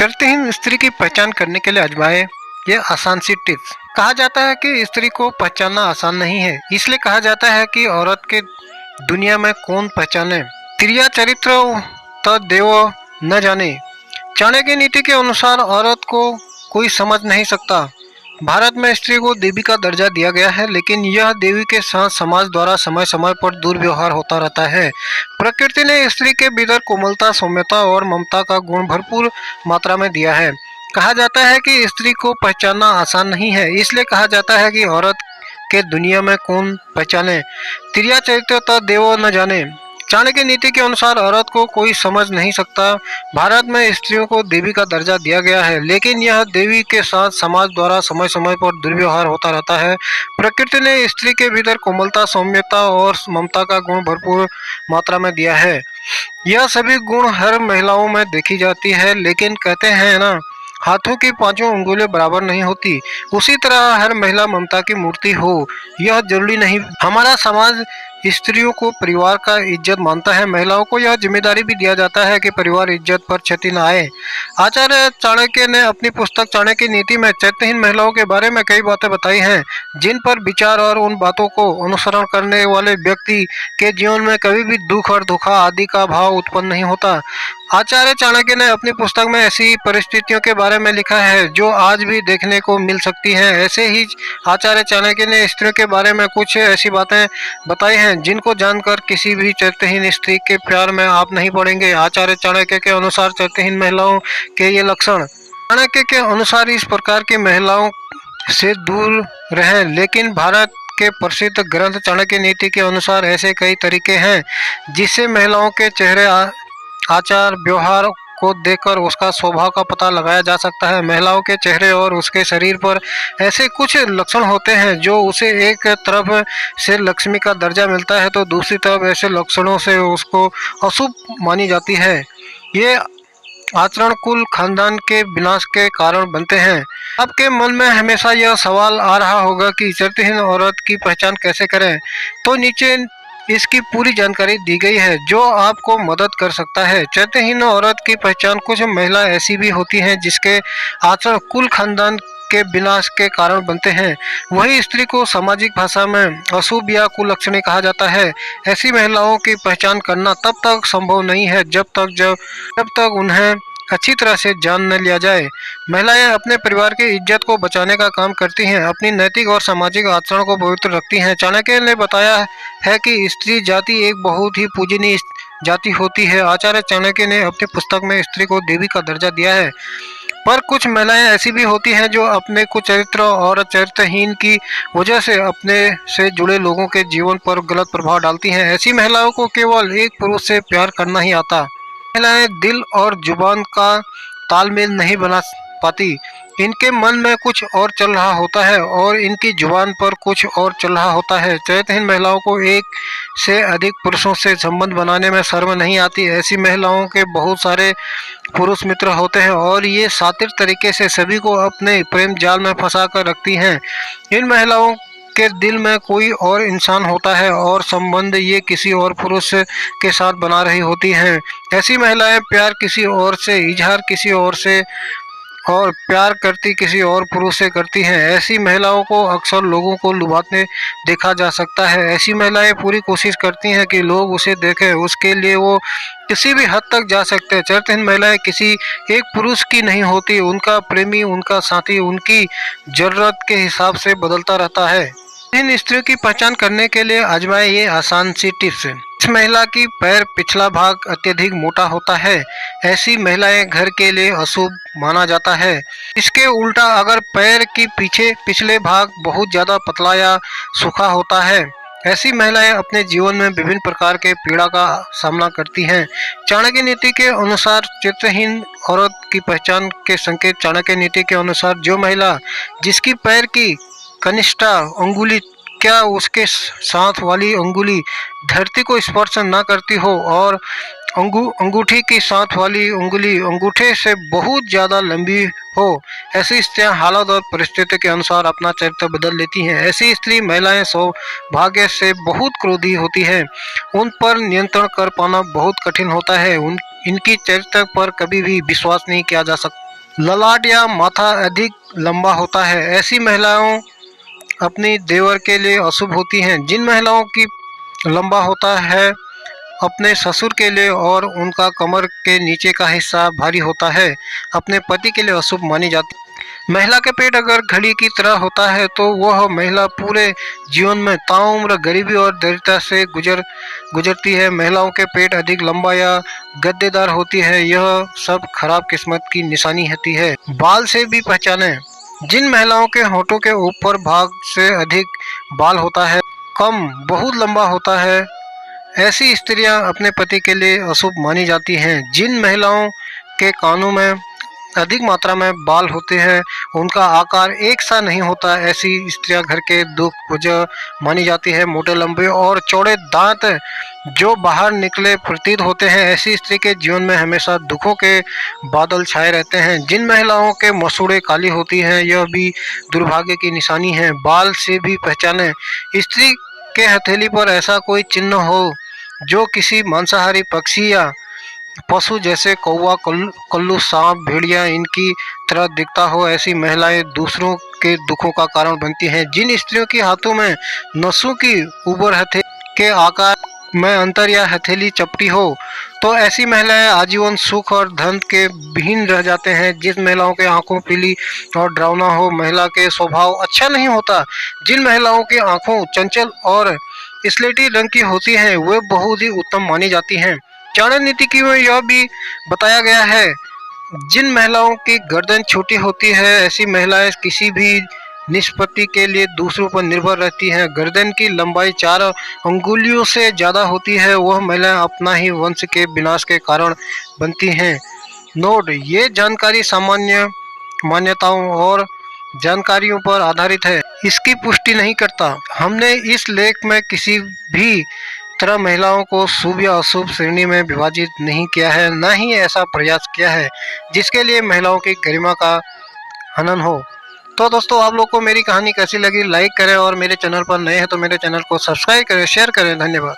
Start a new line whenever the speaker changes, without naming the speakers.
चरित्रहीन स्त्री की पहचान करने के लिए आजमाएं ये आसान सी टिप्स। कहा जाता है कि स्त्री को पहचानना आसान नहीं है, इसलिए कहा जाता है कि औरत के दुनिया में कौन पहचाने। त्रिया चरित्र तो देव न जाने। चाणक्य नीति के अनुसार औरत को कोई समझ नहीं सकता। भारत में स्त्री को देवी का दर्जा दिया गया है, लेकिन यह देवी के साथ समाज द्वारा समय समय पर दुर्व्यवहार होता रहता है। प्रकृति ने स्त्री के भीतर कोमलता, सौम्यता और ममता का गुण भरपूर मात्रा में दिया है। कहा जाता है कि स्त्री को पहचानना आसान नहीं है, इसलिए कहा जाता है कि औरत के दुनिया में कौन पहचाने। त्रिया चरित्र तो देव न जाने। चाणक्य नीति के अनुसार औरत को कोई समझ नहीं सकता। भारत में स्त्रियों को देवी का दर्जा दिया गया है, लेकिन यह देवी के साथ समाज द्वारा समय समय पर दुर्व्यवहार होता रहता है। प्रकृति ने स्त्री के भीतर कोमलता, सौम्यता और ममता का गुण भरपूर मात्रा में दिया है। यह सभी गुण हर महिलाओं में देखी जाती है, लेकिन कहते हैं ना, हाथों की पांचों उंगलियां बराबर नहीं होती। उसी तरह हर महिला ममता की मूर्ति हो, यह जरूरी नहीं। हमारा समाज स्त्रियों को परिवार का इज्जत मानता है। महिलाओं को यह जिम्मेदारी भी दिया जाता है कि परिवार इज्जत पर क्षति न आए। आचार्य चाणक्य ने अपनी पुस्तक चाणक्य नीति में चरित्रहीन महिलाओं के बारे में कई बातें बताई हैं, जिन पर विचार और उन बातों को अनुसरण करने वाले व्यक्ति के जीवन में कभी भी दुख और धोखा आदि का भाव उत्पन्न नहीं होता। आचार्य चाणक्य ने अपनी पुस्तक में ऐसी परिस्थितियों के बारे में लिखा है जो आज भी देखने को मिल सकती हैं। ऐसे ही आचार्य चाणक्य ने स्त्रियों के बारे में कुछ ऐसी बातें बताई हैं जिनको जानकर किसी भी चरित्रहीन स्त्री के प्यार में आप नहीं पड़ेंगे। आचार्य चाणक्य के अनुसार चरित्रहीन महिलाओं के ये लक्षण। चाणक्य के अनुसार इस प्रकार की महिलाओं से दूर रहें, लेकिन भारत के प्रसिद्ध ग्रंथ चाणक्य नीति के अनुसार ऐसे कई तरीके हैं जिससे महिलाओं के चेहरे, आचार व्यवहार को देखकर उसका स्वभाव का पता लगाया जा सकता है। महिलाओं के चेहरे और उसके शरीर पर ऐसे कुछ लक्षण होते हैं जो उसे एक तरफ से लक्ष्मी का दर्जा मिलता है तो दूसरी तरफ ऐसे लक्षणों से उसको अशुभ मानी जाती है। ये आचरण कुल खानदान के विनाश के कारण बनते हैं। आपके मन में हमेशा यह सवाल आ रहा होगा कि चरित्रहीन औरत की पहचान कैसे करें, तो नीचे इसकी पूरी जानकारी दी गई है जो आपको मदद कर सकता है। चरित्रहीन औरत की पहचान। कुछ महिला ऐसी भी होती हैं जिसके आचरण कुल खानदान के विनाश के कारण बनते हैं। वही स्त्री को सामाजिक भाषा में अशुभ या कुलक्षणी कहा जाता है। ऐसी महिलाओं की पहचान करना तब तक संभव नहीं है जब तक उन्हें अच्छी तरह से जान न लिया जाए। महिलाएं अपने परिवार की इज्जत को बचाने का काम करती हैं, अपनी नैतिक और सामाजिक आचरण को पवित्र रखती हैं। चाणक्य ने बताया है कि स्त्री जाति एक बहुत ही पूजनीय जाति होती है। आचार्य चाणक्य ने अपनी पुस्तक में स्त्री को देवी का दर्जा दिया है, पर कुछ महिलाएं ऐसी भी होती हैं जो अपने कुचरित्र और चरित्रहीन की वजह से अपने से जुड़े लोगों के जीवन पर गलत प्रभाव डालती हैं। ऐसी महिलाओं को केवल एक पुरुष से प्यार करना ही आता। महिलाएं दिल और जुबान का तालमेल नहीं बना पाती। इनके मन में कुछ और चल रहा होता है और इनकी जुबान पर कुछ और चल रहा होता है। चरित्रहीन महिलाओं को एक से अधिक पुरुषों से संबंध बनाने में शर्म नहीं आती। ऐसी महिलाओं के बहुत सारे पुरुष मित्र होते हैं और ये शातिर तरीके से सभी को अपने प्रेम जाल में फंसा कर रखती हैं। इन महिलाओं के दिल में कोई और इंसान होता है और संबंध ये किसी और पुरुष के साथ बना रही होती हैं। ऐसी महिलाएं प्यार किसी और से, इजहार किसी और से और प्यार करती किसी और पुरुष से करती हैं। ऐसी महिलाओं को अक्सर लोगों को लुभाते देखा जा सकता है। ऐसी महिलाएं पूरी कोशिश करती हैं कि लोग उसे देखें, उसके लिए वो किसी भी हद तक जा सकते हैं। चरित्रहीन महिलाएं किसी एक पुरुष की नहीं होती, उनका प्रेमी, उनका साथी उनकी जरूरत के हिसाब से बदलता रहता है। इन स्त्रियों की पहचान करने के लिए आजमाए ये आसान सी टिप्स। इस महिला की पैर पिछला भाग अत्यधिक मोटा होता है, ऐसी महिलाएं घर के लिए अशुभ माना जाता है। इसके उल्टा अगर पैर की पिछले भाग बहुत ज्यादा पतला या सूखा होता है, ऐसी महिलाएं अपने जीवन में विभिन्न प्रकार के पीड़ा का सामना करती हैं। चाणक्य नीति के अनुसार चरित्रहीन औरत की पहचान के संकेत। चाणक्य नीति के अनुसार जो महिला जिसकी पैर की कनिष्ठ अंगुली क्या उसके साथ वाली अंगुली धरती को स्पर्श न करती हो और अंगूठी की साथ वाली उंगली अंगूठे से बहुत ज्यादा लंबी हो, ऐसी स्त्रियां हालत और परिस्थिति के अनुसार अपना चरित्र बदल लेती हैं। ऐसी स्त्री महिलाएं सौभाग्य से बहुत क्रोधी होती हैं, उन पर नियंत्रण कर पाना बहुत कठिन होता है। इनकी चरित्र पर कभी भी विश्वास नहीं किया जा सकता। ललाट या माथा अधिक लंबा होता है। ऐसी महिलाओं अपनी देवर के लिए अशुभ होती हैं। जिन महिलाओं की लंबा होता है अपने ससुर के लिए और उनका कमर के नीचे का हिस्सा भारी होता है अपने पति के लिए अशुभ मानी जाती है। महिला के पेट अगर घड़ी की तरह होता है तो वह महिला पूरे जीवन में ताउम्र गरीबी और दरिद्रता से गुजरती है। महिलाओं के पेट अधिक लंबा या गद्देदार होती है, यह सब खराब किस्मत की निशानी होती है। बाल से भी पहचाने। जिन महिलाओं के होठों के ऊपर भाग से अधिक बाल होता है, कम बहुत लंबा होता है, ऐसी स्त्रियां अपने पति के लिए अशुभ मानी जाती हैं। जिन महिलाओं के कानों में अधिक मात्रा में बाल होते हैं, उनका आकार एक सा नहीं होता, ऐसी स्त्रियां घर के दुख वजह मानी जाती है। मोटे लंबे और चौड़े दांत जो बाहर निकले प्रतीत होते हैं, ऐसी स्त्री के जीवन में हमेशा दुखों के बादल छाए रहते हैं। जिन महिलाओं के मसूड़े काली होती हैं, यह भी दुर्भाग्य की निशानी है। बाल से भी पहचाने। स्त्री के हथेली पर ऐसा कोई चिन्ह हो जो किसी मांसाहारी पक्षी या पशु जैसे कौवा, कल्लू, सांप, भेड़िया इनकी तरह दिखता हो, ऐसी महिलाएं दूसरों के दुखों का कारण बनती हैं। जिन स्त्रियों के हाथों में नसों की उबर हथेली के आकार में अंतर या हथेली चपटी हो, तो ऐसी महिलाएं आजीवन सुख और धन के विहीन रह जाते हैं। जिस महिलाओं के आंखों पीली और डरावना हो, महिला के स्वभाव अच्छा नहीं होता। जिन महिलाओं की आंखों चंचल और स्लेटी रंग की होती हैं, वे बहुत ही उत्तम मानी जाती हैं। चाणक्य नीति की में यह भी बताया गया है, जिन महिलाओं की गर्दन छोटी होती है, ऐसी महिलाएं किसी भी निष्पत्ति के लिए दूसरों पर निर्भर रहती हैं। गर्दन की लंबाई 4 अंगुलियों से ज्यादा होती है, वह महिलाएं अपना ही वंश के विनाश के कारण बनती हैं। नोट: ये जानकारी सामान्य मान्यताओं और जानकारियों पर आधारित है, इसकी पुष्टि नहीं करता। हमने इस लेख में किसी भी तरह महिलाओं को शुभ या अशुभ श्रेणी में विभाजित नहीं किया है, न ही ऐसा प्रयास किया है जिसके लिए महिलाओं की गरिमा का हनन हो। तो दोस्तों, आप लोग को मेरी कहानी कैसी लगी, लाइक करें और मेरे चैनल पर नए हैं तो मेरे चैनल को सब्सक्राइब करें, शेयर करें। धन्यवाद।